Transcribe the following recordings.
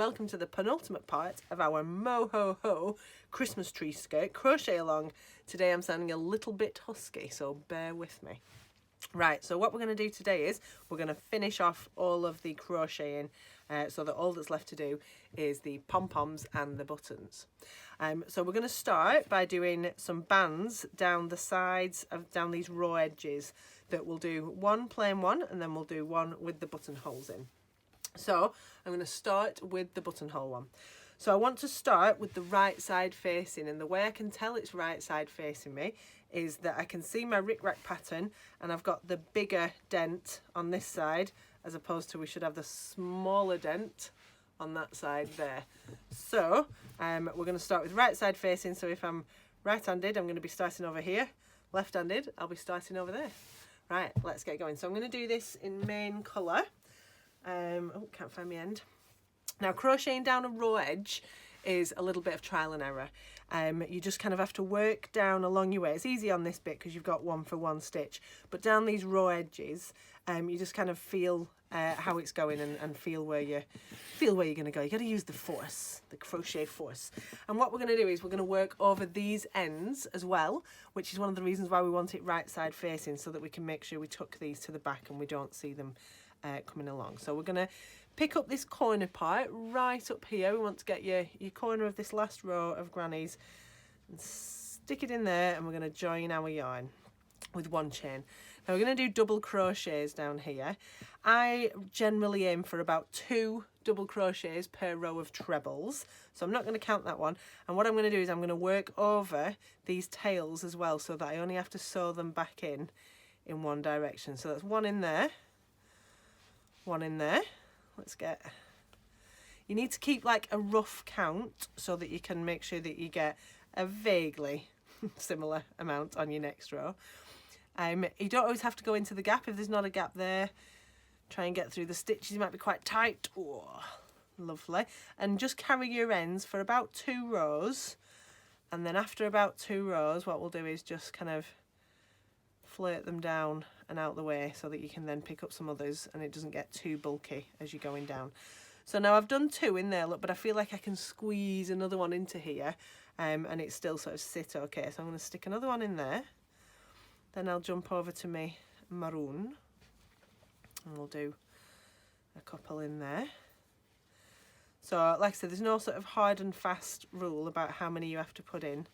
welcome to the penultimate part of our Moho-ho Christmas tree skirt crochet along. Today I'm sounding a little bit husky, so bear with me. Right, so what we're going to do today is we're going to finish off all of the crocheting so that all that's left to do is the pom-poms and the buttons. So we're going to start by doing some bands down the sides of down these raw edges that we'll do one plain one and then we'll do one with the buttonholes in. So I'm going to start with the buttonhole one. So I want to start with the right side facing, and the way I can tell it's right side facing me is that I can see my rick-rack pattern and I've got the bigger dent on this side as opposed to we should have the smaller dent on that side there. So we're going to start with right side facing, so if I'm right-handed I'm going to be starting over here, left-handed I'll be starting over there. Right, let's get going. So I'm going to do this in main colour. Oh, can't find my end. Now, crocheting down a raw edge is a little bit of trial and error. You just kind of have to work down along your way. It's easy on this bit because you've got one for one stitch, but down these raw edges, you just kind of feel how it's going and feel where you're going to go. You got to use the force, the crochet force. And what we're going to do is we're going to work over these ends as well, which is one of the reasons why we want it right side facing, so that we can make sure we tuck these to the back and we don't see them coming along. So we're going to pick up this corner part right up here. We want to get your corner of this last row of grannies and stick it in there, and we're going to join our yarn with one chain. Now we're going to do double crochets down here. I generally aim for about 2 double crochets per row of trebles, so I'm not going to count that one. And what I'm going to do is I'm going to work over these tails as well, so that I only have to sew them back in one direction. So that's one in there, one in there. Let's get, you need to keep like a rough count so that you can make sure that you get a vaguely similar amount on your next row. You don't always have to go into the gap. If there's not a gap there, try and get through the stitches. You might be quite tight. Oh, lovely. And just carry your ends for about 2 rows, and then after about 2 rows what we'll do is just kind of flirt them down and out the way so that you can then pick up some others and it doesn't get too bulky as you're going down. So now I've done 2 in there, look, but I feel like I can squeeze another one into here and it still sort of sit okay. So I'm going to stick another one in there, then I'll jump over to my maroon and we'll do a couple in there. So like I said, there's no sort of hard and fast rule about how many you have to put in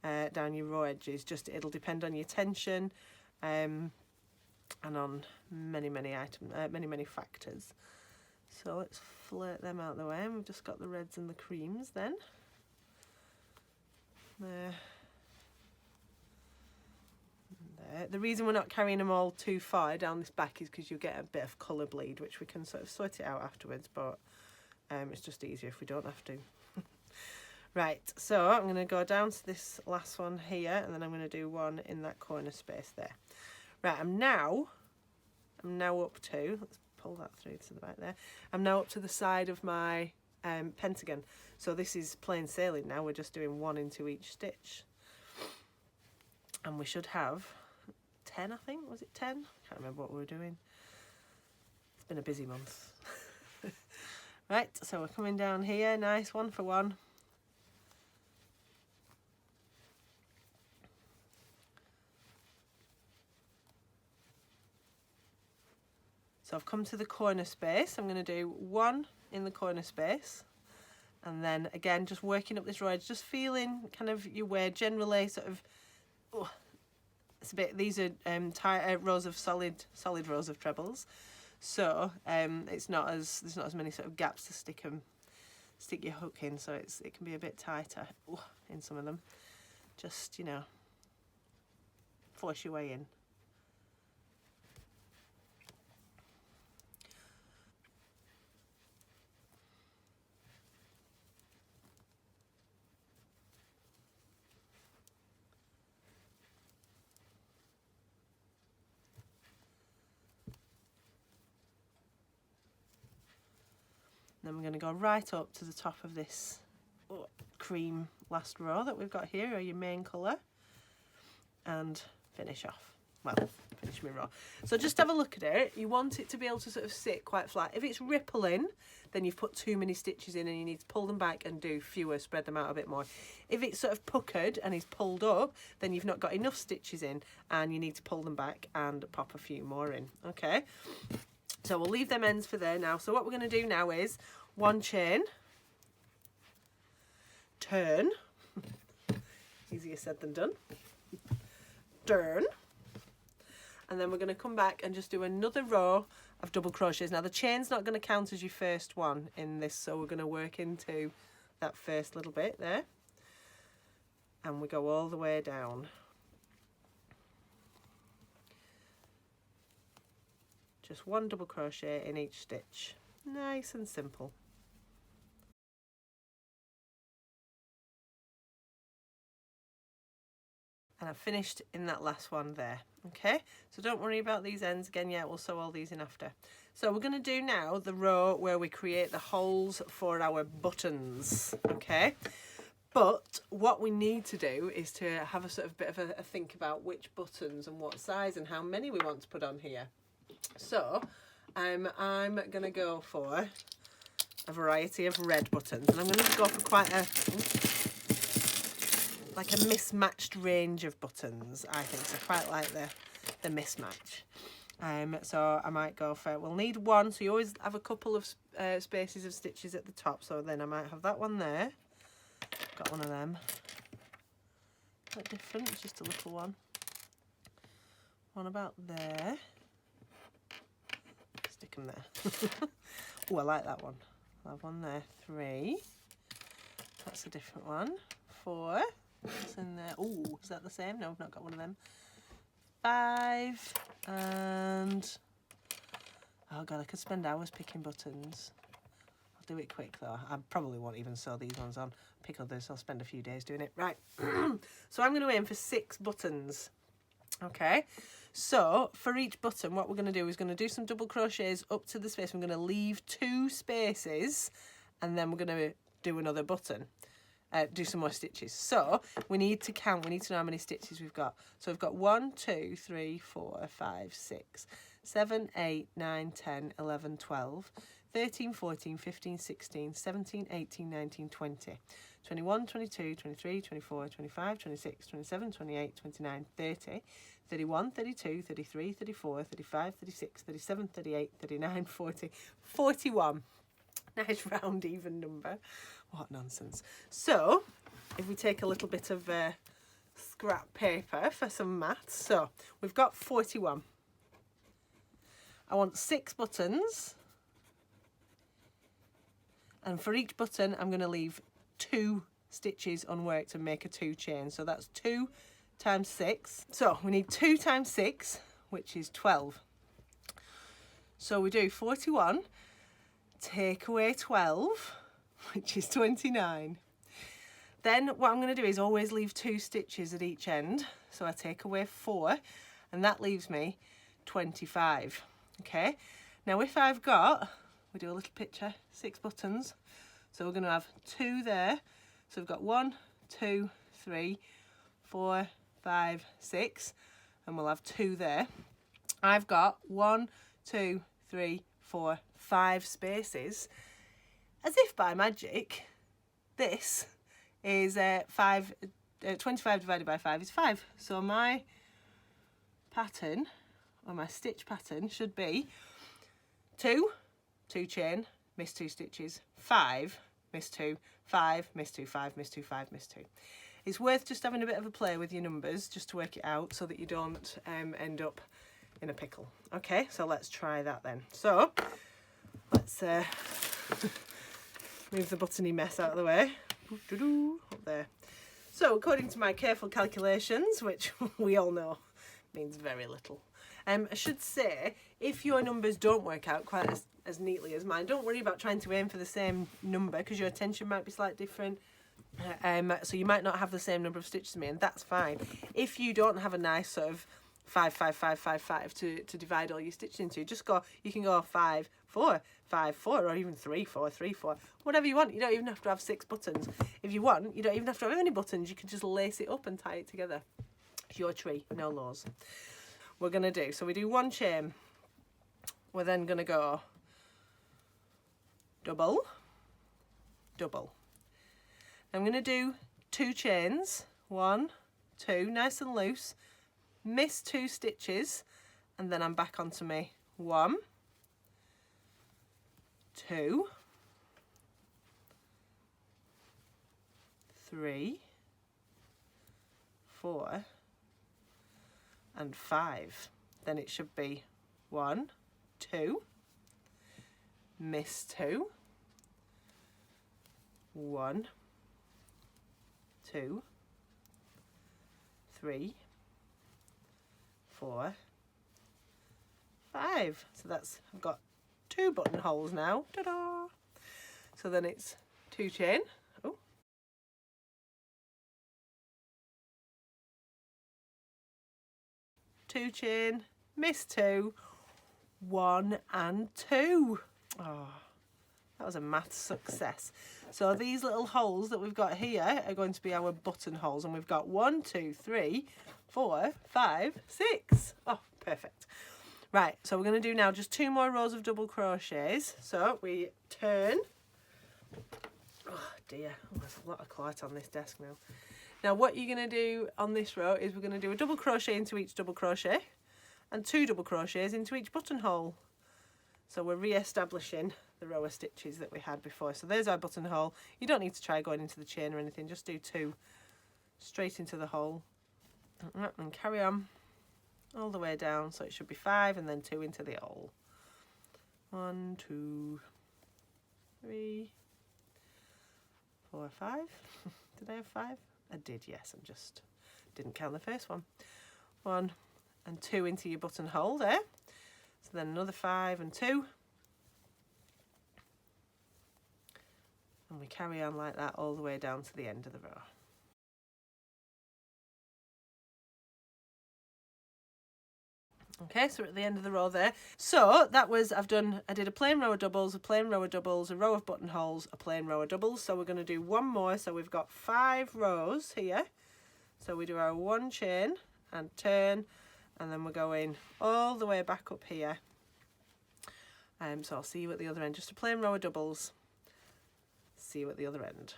down your raw edges, just it'll depend on your tension and on many factors. So let's flirt them out the way, and we've just got the reds and the creams then. There. There. The reason we're not carrying them all too far down this back is because you get a bit of colour bleed, which we can sort of sort it out afterwards, but it's just easier if we don't have to. Right, so I'm going to go down to this last one here, and then I'm going to do one in that corner space there. Right, I'm now up to, let's pull that through to the back there, I'm now up to the side of my pentagon. So this is plain sailing now, we're just doing 1 into each stitch. And we should have 10, I think, was it 10? Can't remember what we were doing. It's been a busy month. Right, so we're coming down here, nice 1 for 1. So I've come to the corner space. I'm going to do 1 in the corner space, and then again just working up this row edge, just feeling kind of your way. Generally sort of, oh, it's a bit, these are rows of solid rows of trebles, so it's not as, there's not as many sort of gaps to stick your hook in, so it can be a bit tighter in some of them. Just, you know, force your way in. Then we're going to go right up to the top of this cream last row that we've got here, or your main colour, and finish off. Well, finish my row. So just have a look at it. You want it to be able to sort of sit quite flat. If it's rippling, then you've put too many stitches in and you need to pull them back and do fewer, spread them out a bit more. If it's sort of puckered and is pulled up, then you've not got enough stitches in and you need to pull them back and pop a few more in. Okay, so we'll leave them ends for there now. So what we're going to do now is one chain, turn, easier said than done, turn, and then we're going to come back and just do another row of double crochets. Now the chain's not going to count as your first one in this, so we're going to work into that first little bit there, and we go all the way down. Just one double crochet in each stitch, nice and simple. And I've finished in that last one there. Okay, so don't worry about these ends again yet, we'll sew all these in after. So we're going to do now the row where we create the holes for our buttons. Okay, but what we need to do is to have a sort of bit of a think about which buttons and what size and how many we want to put on here. So I'm going to go for a variety of red buttons, and I'm going to go for quite like a mismatched range of buttons, I think. So quite like the mismatch. So I might go for, we'll need one, so you always have a couple of spaces of stitches at the top. So then I might have that one there. Got one of them. Quite different, it's just a little one. One about there. Stick them there. Oh, I like that one. I'll have one there. 3. That's a different one. 4. What's in there? Oh, is that the same? No, I've not got one of them. 5, and oh god, I could spend hours picking buttons. I'll do it quick though. I probably won't even sew these ones on. Pick others, I'll spend a few days doing it. Right, so I'm going to aim for 6 buttons. Okay, so for each button, what we're going to do is going to do some double crochets up to the space. We're going to leave 2 spaces, and then we're going to do another button. Do some more stitches. So we need to count, we need to know how many stitches we've got. So we've got 1, 2, 3, 4, 5, 6, 7, 8, 9, 10, 11, 12, 13, 14, 15, 16, 17, 18, 19, 20, 21, 22, 23, 24, 25, 26, 27, 28, 29, 30, 31, 32, 33, 34, 35, 36, 37, 38, 39, 40, 41. Nice round even number. What nonsense. So if we take a little bit of scrap paper for some maths, so we've got 41. I want 6 buttons, and for each button I'm going to leave 2 stitches unworked and make a 2 chain. So that's 2 times 6. So we need 2 times 6, which is 12. So we do 41, take away 12, which is 29. Then what I'm going to do is always leave 2 stitches at each end. So I take away 4, and that leaves me 25. Okay, now if I've got, we do a little picture, 6 buttons, so we're going to have 2 there. So we've got 1, 2, 3, 4, 5, 6, and we'll have 2 there. I've got 1, 2, 3, 4, 5 spaces. As if by magic, this is 25 divided by 5 is 5. So my pattern, or my stitch pattern, should be 2, 2 chain, miss 2 stitches, 5, miss 2, 5, miss 2, 5, miss 2, 5, miss 2. It's worth just having a bit of a play with your numbers just to work it out so that you don't end up in a pickle. Okay, so let's try that then. So let's move the buttony mess out of the way. Up there. So according to my careful calculations, which we all know means very little, I should say, if your numbers don't work out quite as neatly as mine, don't worry about trying to aim for the same number, because your attention might be slightly different. So you might not have the same number of stitches as me, and that's fine. If you don't have a nice sort of 5, 5, 5, 5, 5 to divide all your stitches into, just go, you can go 5, 4, 5, 4, or even 3, 4, 3, 4, whatever you want. You don't even have to have 6 buttons. If you want, you don't even have to have any buttons. You can just lace it up and tie it together. It's your tree, no laws. we're going to do. So we do 1 chain. We're then going to go double, double. I'm going to do 2 chains, 1, 2, nice and loose, miss 2 stitches, and then I'm back onto me 1, 2, 3, 4, and 5. Then it should be 1, 2, miss 2, 1, 2, 3, 4, 5. So that's, I've got 2 buttonholes now. Ta-da! So then it's 2 chain. Oh. 2 chain, miss 2, 1 and 2. Oh, that was a math success. So these little holes that we've got here are going to be our buttonholes, and we've got 1, 2, 3, 4, 5, 6. Oh, perfect. Right, so we're going to do now just 2 more rows of double crochets. So we turn. Oh dear, there's a lot of quiet on this desk now. Now what you're going to do on this row is we're going to do a double crochet into each double crochet and 2 double crochets into each buttonhole. So we're re-establishing the row of stitches that we had before. So there's our buttonhole. You don't need to try going into the chain or anything, just do 2 straight into the hole and carry on all the way down. So it should be 5 and then 2 into the hole. 1, 2, 3, 4, 5. Did I have 5? I did, yes. I just didn't count the first one. 1 and 2 into your buttonhole there. So then another 5 and 2. And we carry on like that all the way down to the end of the row. Okay, so we're at the end of the row there. So that was, I did a plain row of doubles, a plain row of doubles, a row of buttonholes, a plain row of doubles. So we're going to do 1 more. So we've got 5 rows here. So we do our 1 chain and turn, and then we're going all the way back up here. So I'll see you at the other end. Just a plain row of doubles. See you at the other end.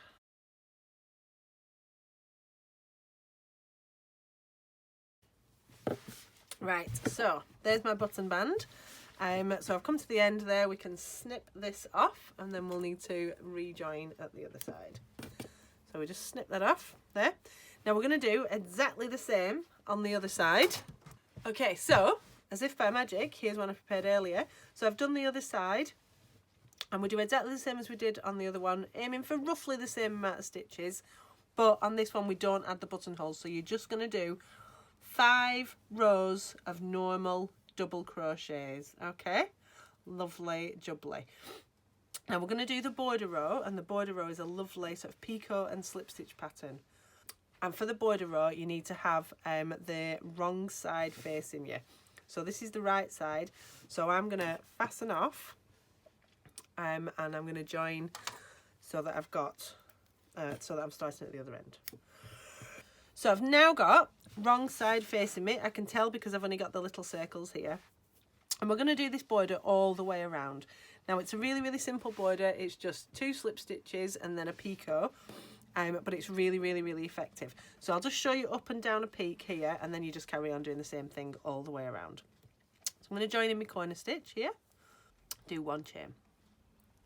Right, so there's my button band. So I've come to the end there. We can snip this off, and then we'll need to rejoin at the other side. So we just snip that off there. Now we're going to do exactly the same on the other side. Okay, so as if by magic, here's one I prepared earlier. So I've done the other side, and we do exactly the same as we did on the other one, aiming for roughly the same amount of stitches, but on this one we don't add the buttonholes. So you're just going to do 5 rows of normal double crochets. Okay, lovely jubbly. Now we're going to do the border row, and the border row is a lovely sort of picot and slip stitch pattern. And for the border row you need to have the wrong side facing you. So this is the right side, so I'm going to fasten off and I'm going to join so that I've got so that I'm starting at the other end. So I've now got wrong side facing me. I can tell because I've only got the little circles here. And we're going to do this border all the way around. Now it's a really, really simple border. It's just 2 slip stitches and then a picot. But it's really, really, really effective. So I'll just show you up and down a peak here, and then you just carry on doing the same thing all the way around. So I'm going to join in my corner stitch here. Do 1 chain.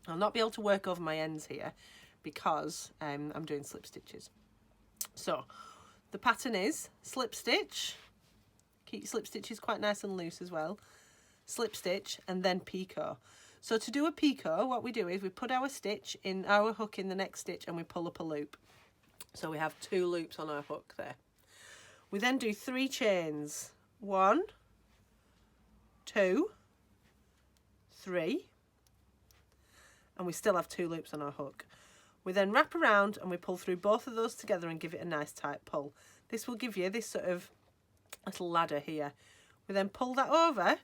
I'll not be able to work over my ends here because I'm doing slip stitches. So the pattern is slip stitch, keep your slip stitches quite nice and loose as well, slip stitch and then picot. So to do a picot, what we do is we put our stitch in, our hook in the next stitch, and we pull up a loop. So we have 2 loops on our hook there. We then do 3 chains, 1, 2, 3, and we still have 2 loops on our hook. We then wrap around and we pull through both of those together and give it a nice tight pull. This will give you this sort of little ladder here. We then pull that over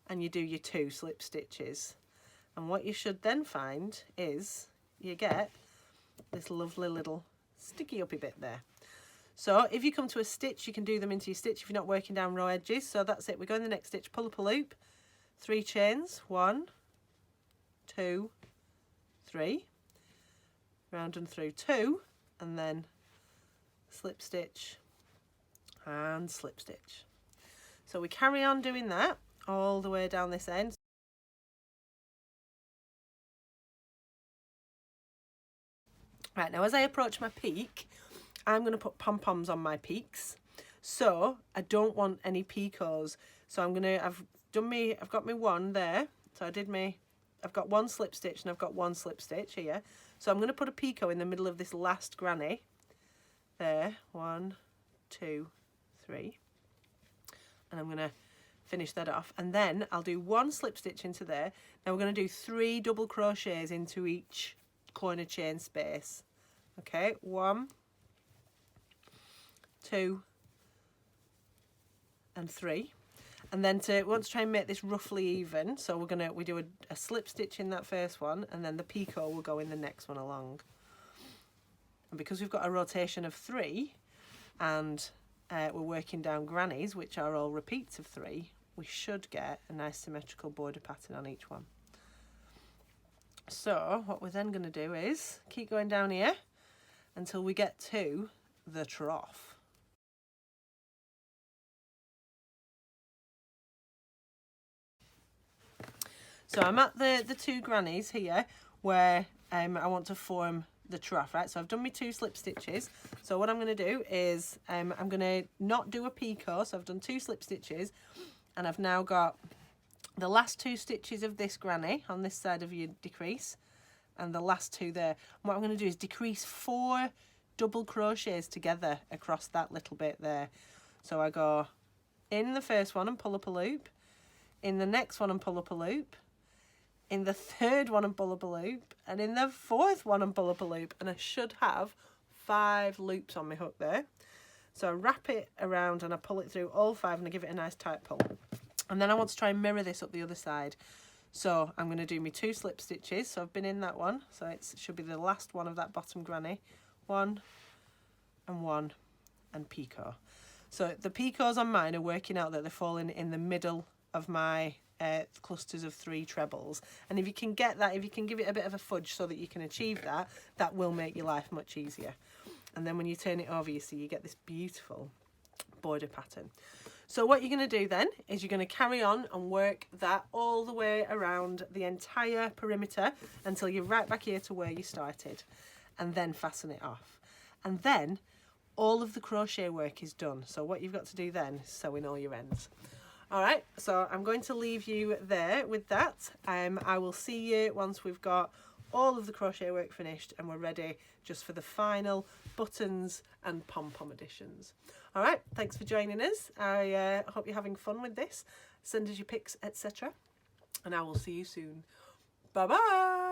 and you do your 2 slip stitches. And what you should then find is you get this lovely little sticky uppy bit there. So if you come to a stitch, you can do them into your stitch if you're not working down row edges. So that's it. We go in the next stitch, pull up a loop, 3 chains, 1, 2, 3, round and through 2, and then slip stitch and slip stitch. So we carry on doing that all the way down this end. Right, now as I approach my peak, I'm going to put pom-poms on my peaks. So I don't want any picots. So I've got my one there. So I've got 1 slip stitch and I've got 1 slip stitch here. So I'm going to put a picot in the middle of this last granny. There, 1, 2, 3. And I'm going to finish that off. And then I'll do 1 slip stitch into there. Now we're going to do 3 double crochets into each corner chain space. Okay, 1, 2 and 3. And then we want to try and make this roughly even, so we do a slip stitch in that first one, and then the picot will go in the next one along. And because we've got a rotation of 3 and we're working down grannies, which are all repeats of 3, we should get a nice symmetrical border pattern on each one. So what we're then going to do is keep going down here until we get to the trough. So I'm at the 2 grannies here where I want to form the trough, right? So I've done my 2 slip stitches. So what I'm going to do is I'm going to not do a picot. So I've done 2 slip stitches, and I've now got the last 2 stitches of this granny on this side of your decrease, and the last 2 there. And what I'm going to do is decrease 4 double crochets together across that little bit there. So I go in the first one and pull up a loop, in the next one and pull up a loop, in the third one and pull up a loop, and in the fourth one and pull up a loop, and I should have 5 loops on my hook there. So I wrap it around and I pull it through all 5 and I give it a nice tight pull. And then I want to try and mirror this up the other side. So I'm going to do my 2 slip stitches. So I've been in that one, so it should be the last one of that bottom granny. 1 and 1 and picot. So the picots on mine are working out that they're falling in the middle of my clusters of 3 trebles, and if you can get that, if you can give it a bit of a fudge so that you can achieve that, that will make your life much easier. And then when you turn it over, you see you get this beautiful border pattern. So what you're going to do then is you're going to carry on and work that all the way around the entire perimeter until you're right back here to where you started, and then fasten it off. And then all of the crochet work is done. So what you've got to do then is sew in all your ends. All right, so I'm going to leave you there with that. I will see you once we've got all of the crochet work finished and we're ready just for the final buttons and pom-pom additions. All right, thanks for joining us. I hope you're having fun with this. Send us your pics, etc. And I will see you soon. Bye-bye.